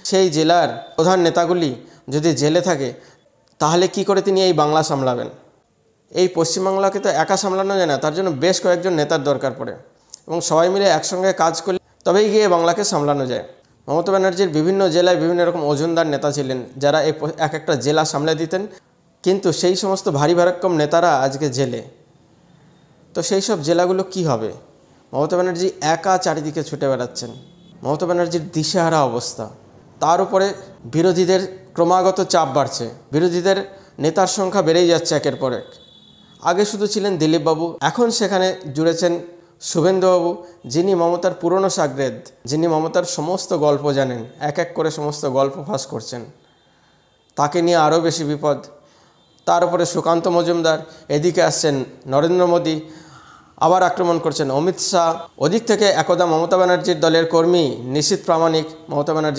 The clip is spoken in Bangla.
সেই জেলার প্রধান নেতাগুলি যদি জেলে থাকে তাহলে কি করে তিনি এই বাংলা সামলাবেন? এই পশ্চিমবাংলাকে তো একা সামলানো যায় না, তার জন্য বেশ কয়েকজন নেতার দরকার পড়ে এবং সবাই মিলে একসঙ্গে কাজ করলে তবেই গিয়ে বাংলাকে সামলানো যায়। মমতা ব্যানার্জির বিভিন্ন জেলায় বিভিন্ন রকম ওজনদার নেতা ছিলেন যারা এক একটা জেলা সামলে দিতেন, কিন্তু সেই সমস্ত ভারী ভারক্কম নেতারা আজকে জেলে। তো সেই সব জেলাগুলো কি হবে? মমতা ব্যানার্জি একা চারিদিকে ছুটে বেড়াচ্ছেন, মমতা ব্যানার্জির দিশেহারা অবস্থা। তার উপরে বিরোধীদের ক্রমাগত চাপ বাড়ছে, বিরোধীদের নেতার সংখ্যা বেড়েই যাচ্ছে একের পর এক। আগে শুধু ছিলেন দিলীপবাবু, এখন সেখানে জুড়েছেন শুভেন্দুবাবু, যিনি মমতার পুরনো সাগরেদ, যিনি মমতার সমস্ত গল্প জানেন, এক এক করে সমস্ত গল্প ফাঁস করছেন। তাকে নিয়ে আরও বেশি বিপদ। তার উপরে সুকান্ত মজুমদার, এদিকে আসছেন নরেন্দ্র মোদী, আবার আক্রমণ করছেন অমিত শাহ। ওদিক থেকে একদা মমতা ব্যানার্জির দলের কর্মী নিশীথ প্রামাণিক মমতা ব্যানার্জি